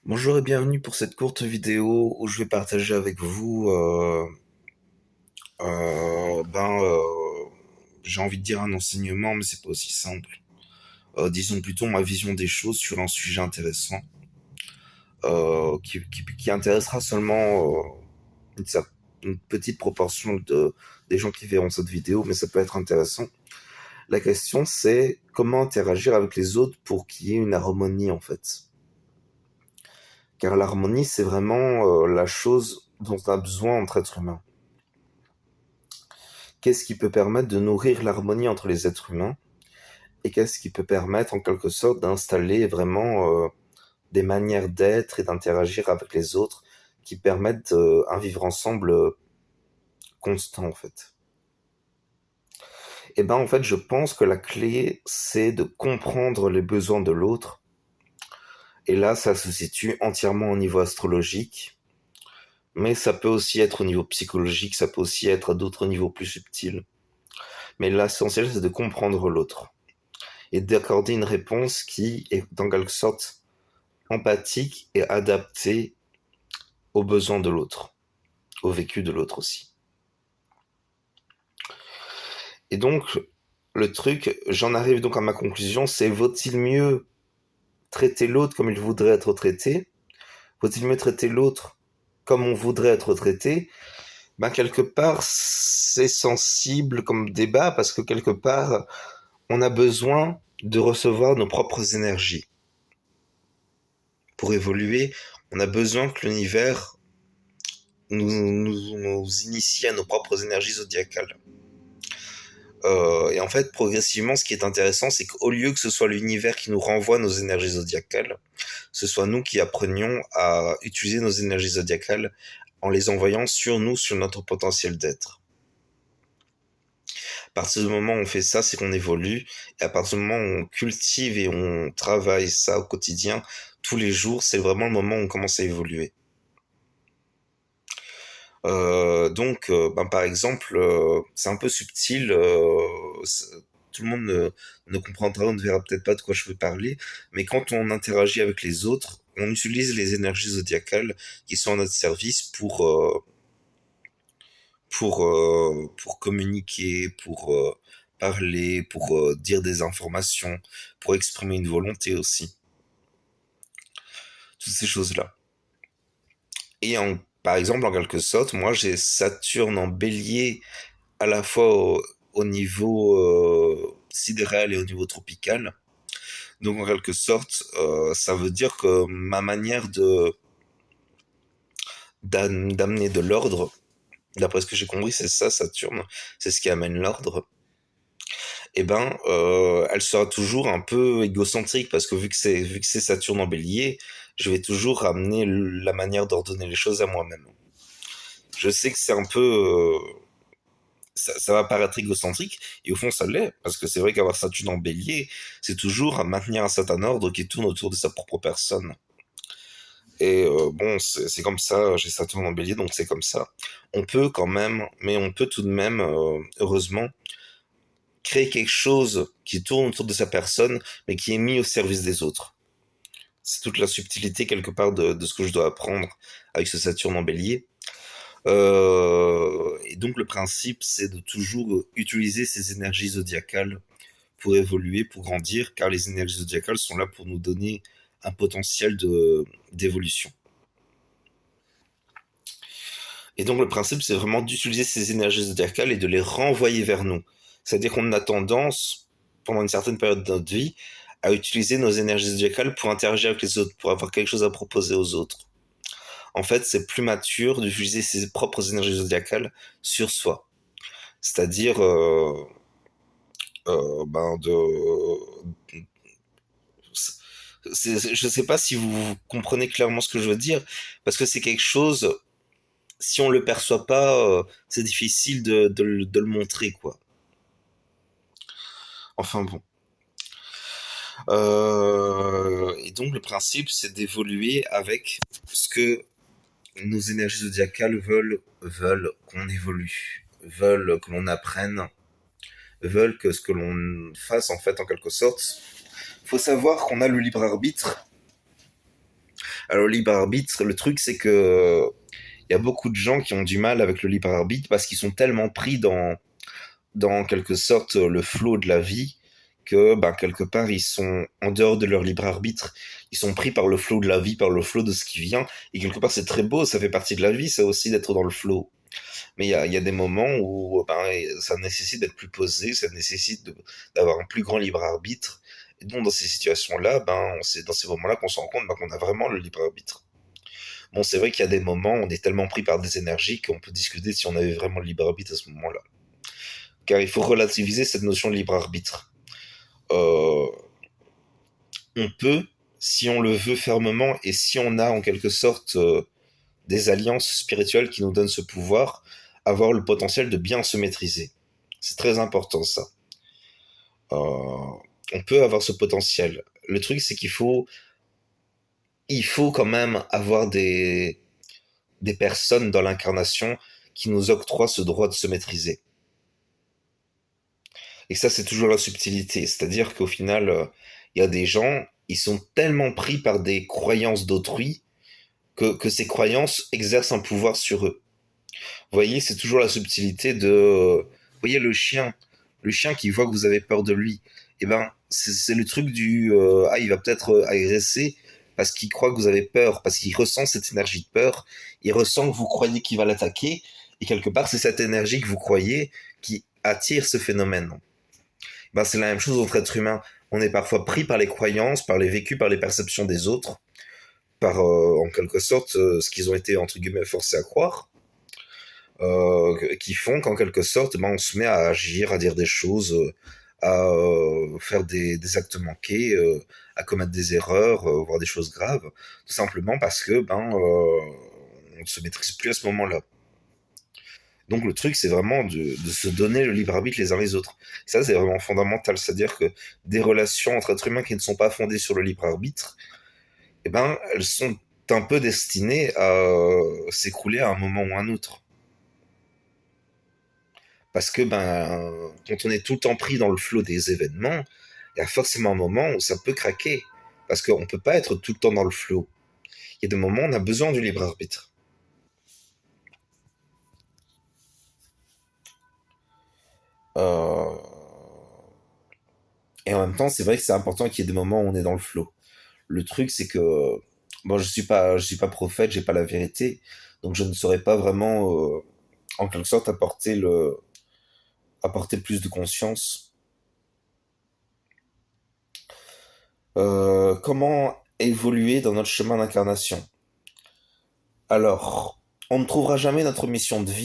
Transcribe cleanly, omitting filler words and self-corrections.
Bonjour et bienvenue pour cette courte vidéo où je vais partager avec vous, euh, ben, euh, j'ai envie de dire un enseignement, mais c'est pas aussi simple. Disons plutôt ma vision des choses sur un sujet intéressant, qui intéressera seulement une petite proportion des gens qui verront cette vidéo, mais ça peut être intéressant. La question c'est comment interagir avec les autres pour qu'il y ait une harmonie en fait. Car l'harmonie c'est vraiment la chose dont on a besoin entre êtres humains. Qu'est-ce qui peut permettre de nourrir l'harmonie entre les êtres humains et qu'est-ce qui peut permettre en quelque sorte d'installer vraiment des manières d'être et d'interagir avec les autres qui permettent un vivre ensemble constant en fait. Et ben en fait je pense que la clé c'est de comprendre les besoins de l'autre et là ça se situe entièrement au niveau astrologique mais ça peut aussi être au niveau psychologique, ça peut aussi être à d'autres niveaux plus subtils. Mais l'essentiel c'est de comprendre l'autre et d'accorder une réponse qui est en quelque sorte empathique et adaptée aux besoins de l'autre, au vécu de l'autre aussi. Et donc, le truc, j'en arrive donc à ma conclusion, c'est vaut-il mieux traiter l'autre comme il voudrait être traité? Vaut-il mieux traiter l'autre comme on voudrait être traité? Ben, quelque part, c'est sensible comme débat parce que quelque part, on a besoin de recevoir nos propres énergies. Pour évoluer, on a besoin que l'univers nous initie à nos propres énergies zodiacales. Et en fait, progressivement, ce qui est intéressant, c'est qu'au lieu que ce soit l'univers qui nous renvoie nos énergies zodiacales, ce soit nous qui apprenions à utiliser nos énergies zodiacales en les envoyant sur nous, sur notre potentiel d'être. À partir du moment où on fait ça, c'est qu'on évolue. Et à partir du moment où on cultive et on travaille ça au quotidien, tous les jours, c'est vraiment le moment où on commence à évoluer. Donc, par exemple, c'est un peu subtil. Tout le monde ne comprendra ou ne verra peut-être pas de quoi je veux parler, mais quand on interagit avec les autres, on utilise les énergies zodiacales qui sont à notre service pour communiquer, pour parler, pour dire des informations, pour exprimer une volonté aussi. Toutes ces choses-là. Par exemple, en quelque sorte, moi j'ai Saturne en bélier à la fois au niveau sidéral et au niveau tropical. Donc en quelque sorte, ça veut dire que ma manière d'amener de l'ordre, d'après ce que j'ai compris, c'est ça, Saturne, c'est ce qui amène l'ordre. Et ben, elle sera toujours un peu égocentrique parce que vu que c'est Saturne en Bélier, je vais toujours ramener la manière d'ordonner les choses à moi-même. Je sais que c'est un peu ça va paraître égocentrique, et au fond ça l'est, parce que c'est vrai qu'avoir Saturne en bélier, c'est toujours à maintenir un certain ordre qui tourne autour de sa propre personne. Et bon, c'est comme ça, j'ai Saturne en bélier, donc c'est comme ça. On peut quand même, mais on peut tout de même, heureusement, créer quelque chose qui tourne autour de sa personne, mais qui est mis au service des autres. C'est toute la subtilité quelque part de ce que je dois apprendre avec ce Saturne en bélier. Et donc le principe, c'est de toujours utiliser ces énergies zodiacales pour évoluer, pour grandir, car les énergies zodiacales sont là pour nous donner un potentiel d'évolution. Et donc le principe, c'est vraiment d'utiliser ces énergies zodiacales et de les renvoyer vers nous. C'est-à-dire qu'on a tendance, pendant une certaine période de notre vie, à utiliser nos énergies zodiacales pour interagir avec les autres, pour avoir quelque chose à proposer aux autres. En fait, c'est plus mature d'utiliser ses propres énergies zodiacales sur soi. C'est-à-dire ben je ne sais pas si vous comprenez clairement ce que je veux dire, parce que c'est quelque chose, si on le perçoit pas, c'est difficile de le montrer, quoi. Enfin bon. Et donc le principe, c'est d'évoluer avec ce que nos énergies zodiacales veulent qu'on évolue, veulent que l'on apprenne, veulent que ce que l'on fasse en fait en quelque sorte. Il faut savoir qu'on a le libre arbitre Alors, le libre arbitre, le truc, c'est que il y a beaucoup de gens qui ont du mal avec le libre arbitre parce qu'ils sont tellement pris dans en quelque sorte le flot de la vie que ben, quelque part ils sont en dehors de leur libre arbitre, ils sont pris par le flot de la vie, par le flot de ce qui vient, et quelque part c'est très beau, ça fait partie de la vie, ça aussi d'être dans le flot. Mais il y a des moments où ben, ça nécessite d'être plus posé, ça nécessite d'avoir un plus grand libre arbitre. Et donc dans ces situations-là, ben, c'est dans ces moments-là qu'on se rend compte ben, qu'on a vraiment le libre arbitre. Bon, c'est vrai qu'il y a des moments où on est tellement pris par des énergies qu'on peut discuter si on avait vraiment le libre arbitre à ce moment-là. Car il faut relativiser cette notion de libre arbitre. Euh, on peut, si on le veut fermement et si on a en quelque sorte des alliances spirituelles qui nous donnent ce pouvoir, avoir le potentiel de bien se maîtriser. C'est très important ça. On peut avoir ce potentiel. Le truc c'est il faut quand même avoir des personnes dans l'incarnation qui nous octroient ce droit de se maîtriser. Et ça, c'est toujours la subtilité. C'est-à-dire qu'au final, il y a des gens, ils sont tellement pris par des croyances d'autrui que ces croyances exercent un pouvoir sur eux. Vous voyez, c'est toujours la subtilité de... vous voyez le chien qui voit que vous avez peur de lui. Eh ben, c'est le truc du... ah, il va peut-être agresser parce qu'il croit que vous avez peur, parce qu'il ressent cette énergie de peur, il ressent que vous croyez qu'il va l'attaquer, et quelque part, c'est cette énergie que vous croyez qui attire ce phénomène. Ben, c'est la même chose entre êtres humains. On est parfois pris par les croyances, par les vécus, par les perceptions des autres, par en quelque sorte ce qu'ils ont été entre guillemets forcés à croire, qui font qu'en quelque sorte ben, on se met à agir, à dire des choses, à faire des actes manqués, à commettre des erreurs, voire des choses graves, tout simplement parce que ben on ne se maîtrise plus à ce moment-là. Donc le truc, c'est vraiment de se donner le libre arbitre les uns les autres. Ça, c'est vraiment fondamental. C'est-à-dire que des relations entre êtres humains qui ne sont pas fondées sur le libre arbitre, eh ben, elles sont un peu destinées à s'écrouler à un moment ou à un autre. Parce que ben, quand on est tout le temps pris dans le flot des événements, il y a forcément un moment où ça peut craquer. Parce qu'on ne peut pas être tout le temps dans le flot. Il y a des moments où on a besoin du libre arbitre. Euh, Et en même temps, c'est vrai que c'est important qu'il y ait des moments où on est dans le flow. Le truc, c'est que bon, je suis pas prophète, j'ai pas la vérité, donc je ne saurais pas vraiment, en quelque sorte, apporter plus de conscience. Comment évoluer dans notre chemin d'incarnation? Alors, on ne trouvera jamais notre mission de vie